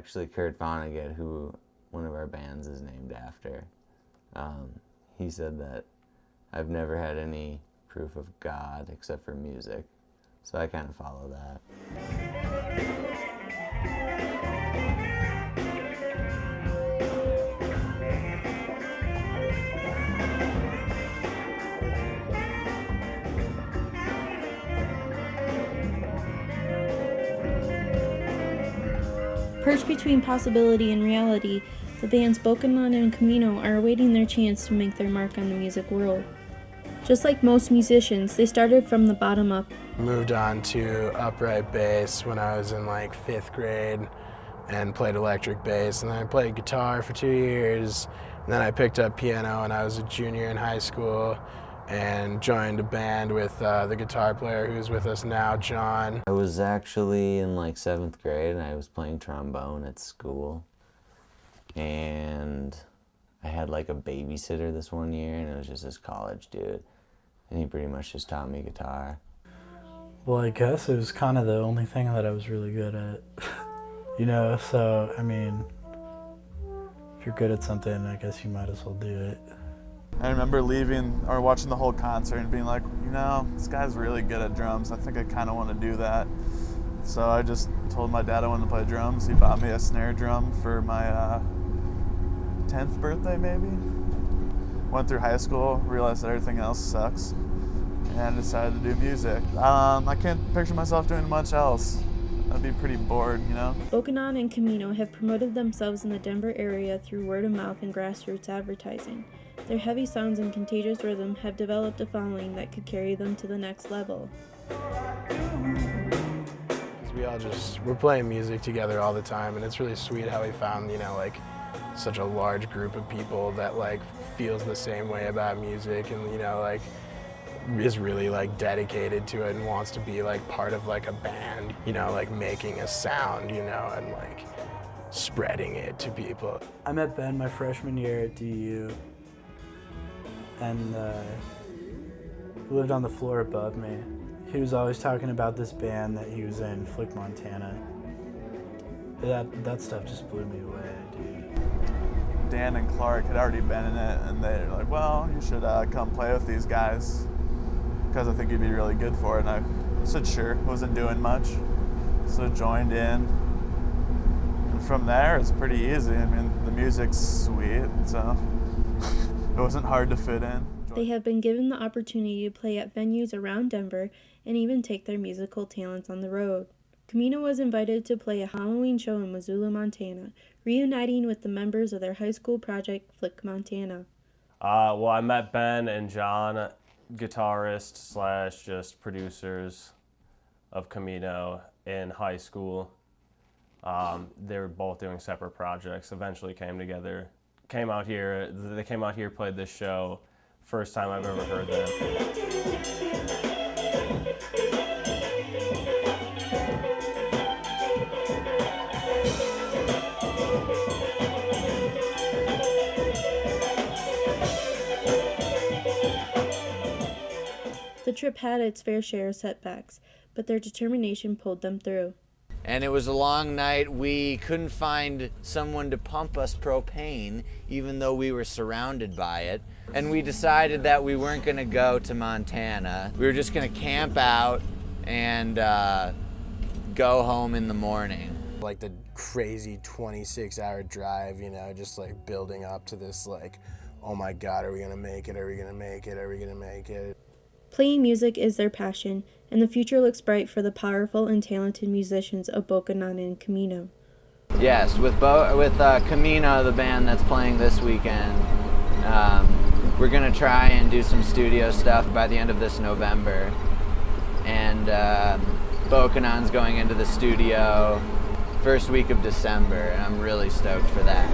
actually Kurt Vonnegut, who one of our bands is named after, he said that I've never had any proof of God except for music. So I kind of follow that. Perched between possibility and reality, the bands Bokanon and Camino are awaiting their chance to make their mark on the music world. Just like most musicians, they started from the bottom up. Moved on to upright bass when I was in like 5th grade and played electric bass, and then I played guitar for 2 years, and then I picked up piano when I was a junior in high school and joined a band with the guitar player who's with us now, John. I was actually in like 7th grade and I was playing trombone at school, and I had like a babysitter this one year, and it was just this college dude, and he pretty much just taught me guitar. Well, I guess it was kind of the only thing that I was really good at, you know, so, I mean, if you're good at something, I guess you might as well do it. I remember leaving or watching the whole concert and being like, you know, this guy's really good at drums. I think I kind of want to do that. So I just told my dad I wanted to play drums. He bought me a snare drum for my 10th birthday, maybe. Went through high school, realized that everything else sucks, and decided to do music. I can't picture myself doing much else. I'd be pretty bored, you know? Bokanon and Camino have promoted themselves in the Denver area through word of mouth and grassroots advertising. Their heavy sounds and contagious rhythm have developed a following that could carry them to the next level. We're playing music together all the time, and it's really sweet how we found, you know, like such a large group of people that like feels the same way about music, and you know, like is really like dedicated to it and wants to be like part of like a band, you know, like making a sound, you know, and like spreading it to people. I met Ben my freshman year at DU, and he lived on the floor above me. He was always talking about this band that he was in, Flick Montana. That stuff just blew me away, dude. Dan and Clark had already been in it, and they were like, well, you should come play with these guys, because I think you'd be really good for it. And I said sure, wasn't doing much, so joined in. And from there, it's pretty easy. I mean, the music's sweet, so it wasn't hard to fit in. They have been given the opportunity to play at venues around Denver and even take their musical talents on the road. Camino was invited to play a Halloween show in Missoula, Montana, reuniting with the members of their high school project, Flick Montana. Well, I met Ben and John, guitarist / just producers of Camino, in high school. They were both doing separate projects, eventually came together. They came out here, played this show. First time I've ever heard them. The trip had its fair share of setbacks, but their determination pulled them through. And it was a long night. We couldn't find someone to pump us propane, even though we were surrounded by it. And we decided that we weren't going to go to Montana. We were just going to camp out and go home in the morning. Like the crazy 26-hour drive, you know, just like building up to this like, oh my God, are we going to make it? Are we going to make it? Are we going to make it? Playing music is their passion, and the future looks bright for the powerful and talented musicians of Bokanon and Camino. Yes, with Camino, the band that's playing this weekend, we're going to try and do some studio stuff by the end of this November. And Bokanon's going into the studio first week of December, and I'm really stoked for that.